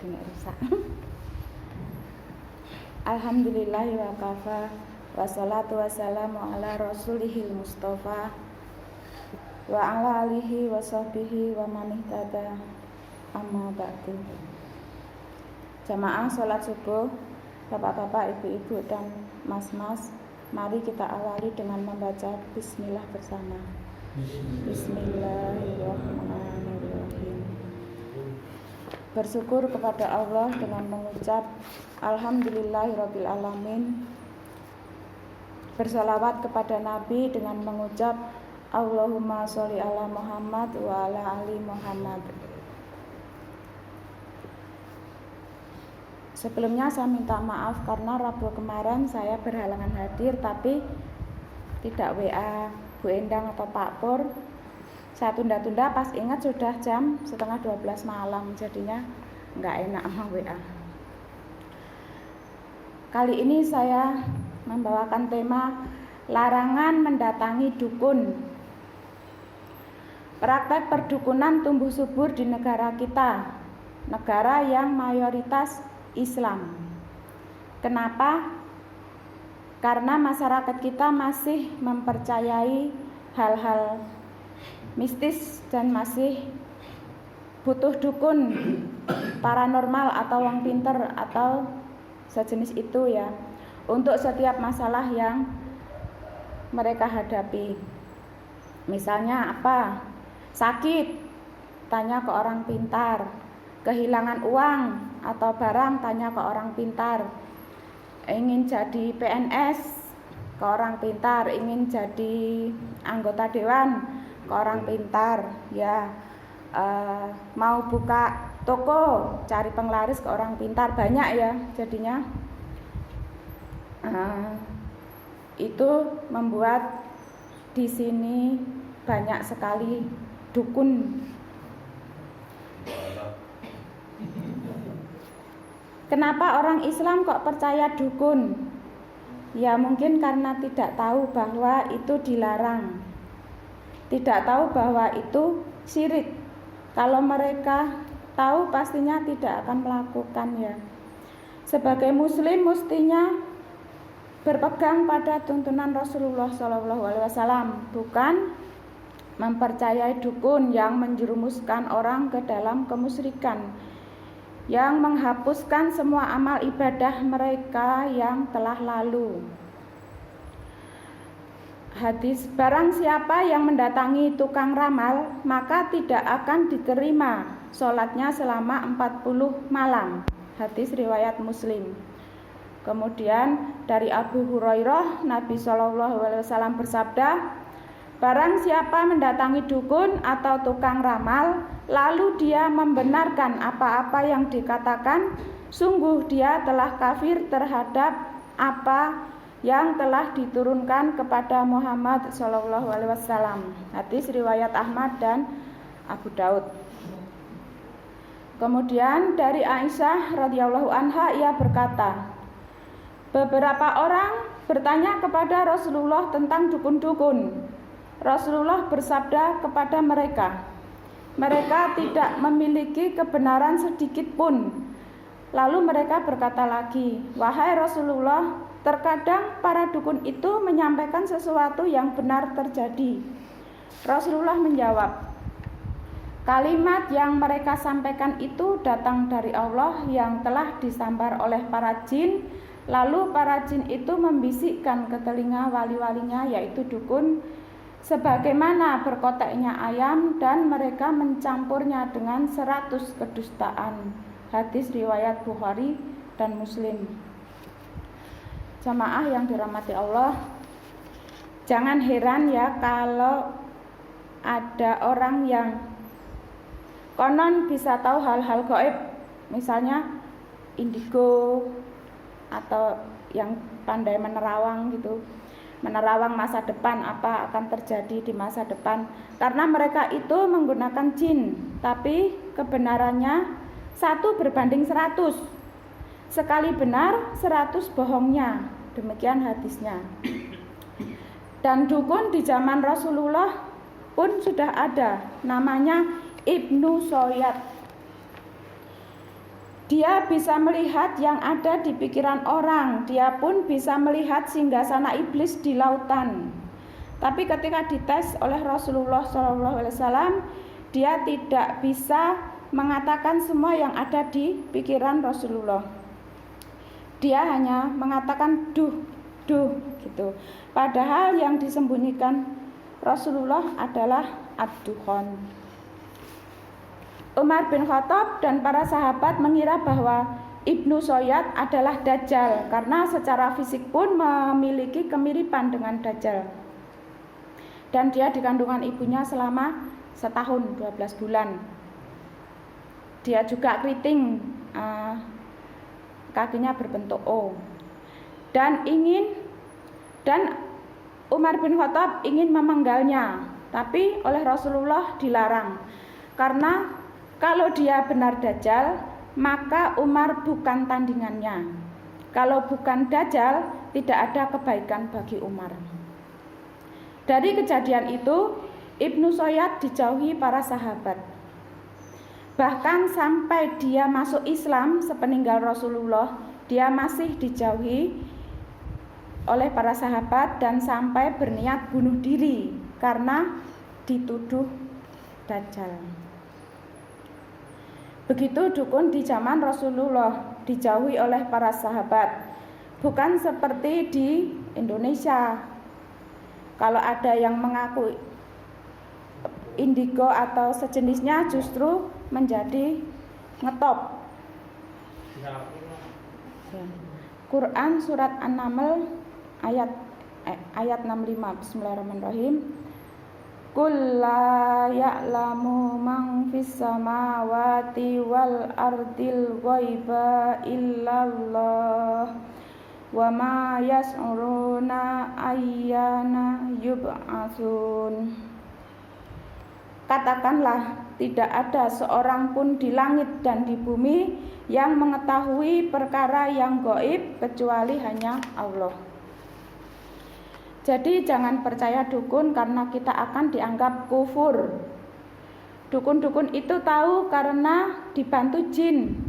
nek rusak. Alhamdulillahi wa kafa, wassalatu wassalamu ala rasulihil mustafa wa ala alihi wa sahbihi wa man ihtada, amma ba'du. Jamaah sholat subuh, bapak-bapak, ibu-ibu dan mas-mas, mari kita awali dengan membaca bismillah bersama. Bismillahirrahmanirrahim. Bersyukur kepada Allah dengan mengucap alhamdulillahirabbil alamin. Bersalawat kepada Nabi dengan mengucap Allahumma sholli ala Muhammad wa ala ali Muhammad. Sebelumnya saya minta maaf karena Rabu kemarin saya berhalangan hadir, tapi tidak WA Bu Endang atau Pak Pur. Saya tunda-tunda, pas ingat sudah jam 11:30 malam, jadinya nggak enak sama WA. Kali ini saya membawakan tema larangan mendatangi dukun. Praktek perdukunan tumbuh subur di negara kita, negara yang mayoritas Islam. Kenapa? Karena masyarakat kita masih mempercayai hal-hal mistis dan masih butuh dukun, paranormal atau orang pinter atau sejenis itu ya, untuk setiap masalah yang mereka hadapi. Misalnya apa? Sakit, tanya ke orang pintar. Kehilangan uang atau barang, tanya ke orang pintar. Ingin jadi PNS, ke orang pintar. Ingin jadi anggota dewan, ke orang pintar. Ya, mau buka toko, cari penglaris, ke orang pintar. Banyak ya jadinya. Itu membuat di sini banyak sekali dukun. Kenapa orang Islam kok percaya dukun? Ya mungkin karena tidak tahu bahwa itu dilarang, tidak tahu bahwa itu syirik. Kalau mereka tahu pastinya tidak akan melakukan ya. Sebagai muslim mestinya berpegang pada tuntunan Rasulullah SAW, bukan mempercayai dukun yang menjerumuskan orang ke dalam kemusyrikan, yang menghapuskan semua amal ibadah mereka yang telah lalu. Hadis, barang siapa yang mendatangi tukang ramal, maka tidak akan diterima sholatnya selama 40 malam. Hadis riwayat Muslim. Kemudian dari Abu Hurairah, Nabi SAW bersabda, barang siapa mendatangi dukun atau tukang ramal, lalu dia membenarkan apa-apa yang dikatakan, sungguh dia telah kafir terhadap apa yang telah diturunkan kepada Muhammad SAW. Hadis riwayat Ahmad dan Abu Daud. Kemudian dari Aisyah radhiyallahu anha, ia berkata, beberapa orang bertanya kepada Rasulullah tentang dukun-dukun. Rasulullah bersabda kepada mereka, mereka tidak memiliki kebenaran sedikit pun. Lalu mereka berkata lagi, wahai Rasulullah, terkadang para dukun itu menyampaikan sesuatu yang benar terjadi. Rasulullah menjawab, kalimat yang mereka sampaikan itu datang dari Allah yang telah disambar oleh para jin. Lalu para jin itu membisikkan ke telinga wali-walinya, yaitu dukun, sebagaimana berkoteknya ayam, dan mereka mencampurnya dengan 100 kedustaan. Hadis riwayat Bukhari dan Muslim. Jamaah yang dirahmati Allah, jangan heran ya kalau ada orang yang konon bisa tahu hal-hal gaib, misalnya indigo, atau yang pandai menerawang gitu, menerawang masa depan, apa akan terjadi di masa depan, karena mereka itu menggunakan jin, tapi kebenarannya 1:100, sekali benar 100 bohongnya, demikian hadisnya. Dan dukun di zaman Rasulullah pun sudah ada, namanya Ibnu Soyad. Dia bisa melihat yang ada di pikiran orang. Dia pun bisa melihat singgasana iblis di lautan. Tapi ketika dites oleh Rasulullah SAW, dia tidak bisa mengatakan semua yang ada di pikiran Rasulullah. Dia hanya mengatakan duh gitu. Padahal yang disembunyikan Rasulullah adalah ad-dukhon. Umar bin Khattab dan para sahabat mengira bahwa Ibnu Soyad adalah Dajjal karena secara fisik pun memiliki kemiripan dengan Dajjal. Dan dia di kandungan ibunya selama setahun 12 bulan. Dia juga keriting, kakinya berbentuk O. Dan Umar bin Khattab ingin memenggalnya, tapi oleh Rasulullah dilarang. Karena kalau dia benar Dajjal, maka Umar bukan tandingannya. Kalau bukan Dajjal, tidak ada kebaikan bagi Umar. Dari kejadian itu, Ibnu Soyad dijauhi para sahabat. Bahkan sampai dia masuk Islam sepeninggal Rasulullah, dia masih dijauhi oleh para sahabat dan sampai berniat bunuh diri karena dituduh Dajjal. Begitu dukun di zaman Rasulullah dijauhi oleh para sahabat. Bukan seperti di Indonesia. Kalau ada yang mengaku indigo atau sejenisnya justru menjadi ngetop. Quran surat An-Naml ayat 65. Bismillahirrahmanirrahim. Qul la ya'lamu man fis samawati wal ardil ghaiba illallah wa ma yas'uruna ayyana yub'atsun. Katakanlah, tidak ada seorang pun di langit dan di bumi yang mengetahui perkara yang gaib kecuali hanya Allah. Jadi jangan percaya dukun karena kita akan dianggap kufur. Dukun-dukun itu tahu karena dibantu jin.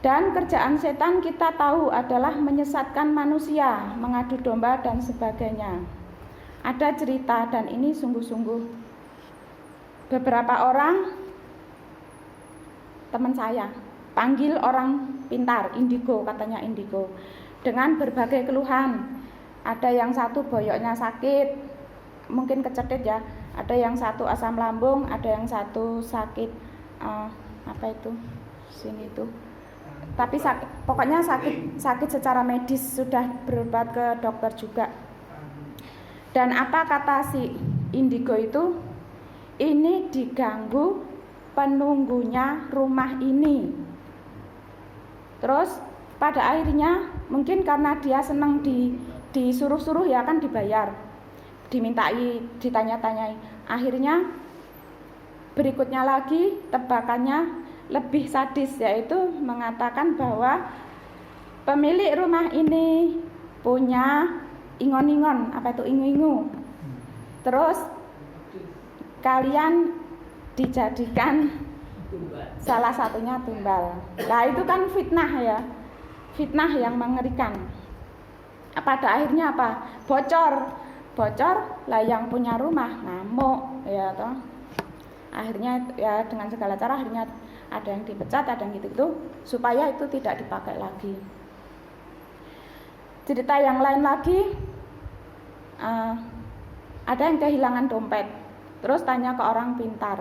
Dan kerjaan setan kita tahu adalah menyesatkan manusia, mengadu domba dan sebagainya. Ada cerita dan ini sungguh-sungguh. Beberapa orang teman saya panggil orang pintar, indigo katanya indigo, dengan berbagai keluhan. Ada yang satu boyoknya sakit, mungkin kecetit ya. Ada yang satu asam lambung, ada yang satu sakit sini itu. Tapi pokoknya sakit secara medis, sudah berobat ke dokter juga. Dan apa kata si indigo itu? Ini diganggu penunggunya rumah ini. Terus pada akhirnya mungkin karena dia senang disuruh-suruh ya kan dibayar, dimintai, ditanya-tanyai. Akhirnya berikutnya lagi tebakannya lebih sadis, yaitu mengatakan bahwa pemilik rumah ini punya ingon-ingon, ingu-ingu. Terus kalian dijadikan salah satunya tumbal. Nah itu kan fitnah ya, fitnah yang mengerikan. Pada akhirnya apa? Bocor lah, yang punya rumah ngamuk ya toh. Akhirnya ya dengan segala cara akhirnya ada yang dipecat, ada yang gitu supaya itu tidak dipakai lagi. Cerita yang lain lagi, ada yang kehilangan dompet, terus tanya ke orang pintar.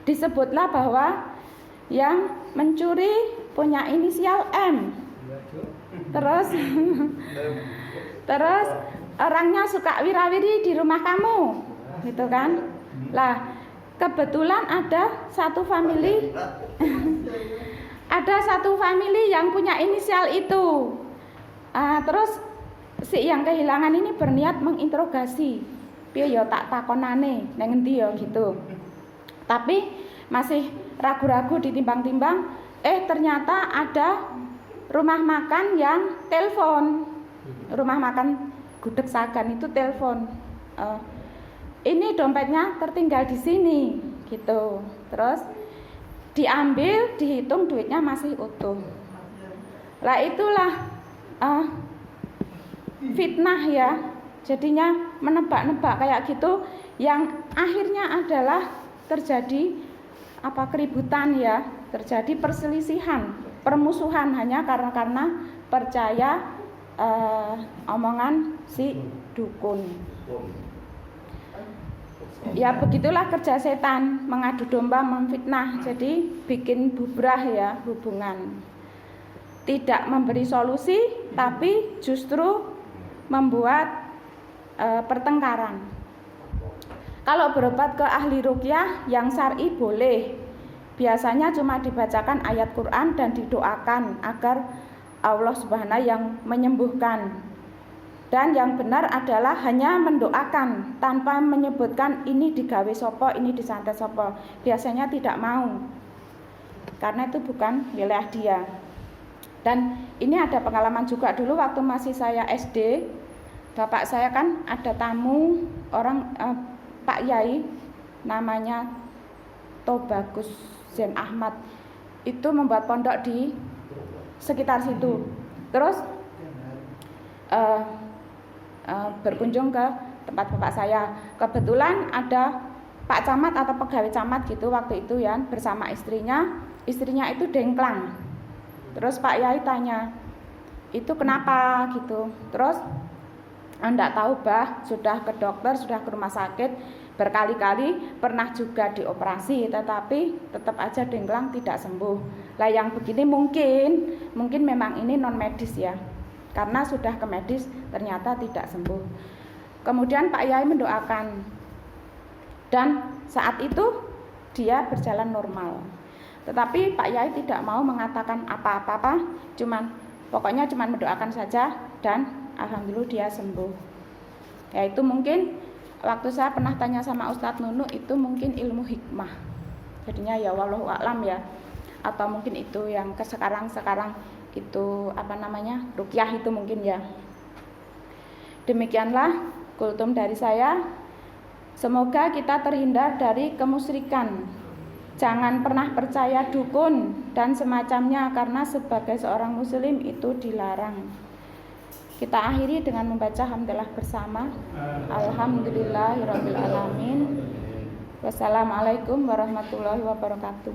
Disebutlah bahwa yang mencuri punya inisial M. Terus orangnya suka wirawiri di rumah kamu, gitu kan? Lah, kebetulan ada satu family yang punya inisial itu. Terus si yang kehilangan ini berniat menginterogasi, piye ya tak takonane nang endi ya gitu. Tapi masih ragu-ragu ditimbang-timbang, ternyata ada rumah makan yang telepon. Rumah makan gudeg Sagan itu telepon. Ini dompetnya tertinggal di sini gitu. Terus diambil, dihitung duitnya masih utuh. Lah itulah fitnah ya. Jadinya menebak-nebak kayak gitu yang akhirnya adalah terjadi keributan ya, terjadi perselisihan, permusuhan hanya karena percaya omongan si dukun. Ya begitulah kerja setan, mengadu domba, memfitnah. Jadi bikin bubrah ya hubungan. Tidak memberi solusi, tapi justru membuat pertengkaran. Kalau berobat ke ahli ruqyah yang syar'i boleh. Biasanya cuma dibacakan ayat Quran dan didoakan agar Allah Subhanahu yang menyembuhkan. Dan yang benar adalah hanya mendoakan tanpa menyebutkan ini digawe sopo, ini disantet sopo. Biasanya tidak mau, karena itu bukan wilayah dia. Dan ini ada pengalaman juga dulu waktu masih saya SD. Bapak saya kan ada tamu orang Pak Yai namanya Tobagus Zen Ahmad. Itu membuat pondok di sekitar situ. Terus berkunjung ke tempat bapak saya. Kebetulan ada Pak Camat atau pegawai camat gitu waktu itu ya bersama istrinya. Istrinya itu dengklang. Terus Pak Yai tanya, itu kenapa gitu. Terus enggak tahu bah, sudah ke dokter, sudah ke rumah sakit berkali-kali, pernah juga dioperasi, tetapi tetap aja dengklang tidak sembuh. Lah yang begini mungkin memang ini non medis ya. Karena sudah ke medis ternyata tidak sembuh. Kemudian Pak Yai mendoakan. Dan saat itu dia berjalan normal. Tetapi Pak Yai tidak mau mengatakan apa-apa, pokoknya mendoakan saja dan alhamdulillah dia sembuh. Ya itu mungkin waktu saya pernah tanya sama Ustadz Nunu itu mungkin ilmu hikmah. Jadinya ya wallahu a'lam ya. Atau mungkin itu yang sekarang itu ruqyah itu mungkin ya. Demikianlah kultum dari saya. Semoga kita terhindar dari kemusyrikan. Jangan pernah percaya dukun dan semacamnya karena sebagai seorang muslim itu dilarang. Kita akhiri dengan membaca hamdalah bersama. Alhamdulillahirabbil alamin. Wassalamualaikum warahmatullahi wabarakatuh.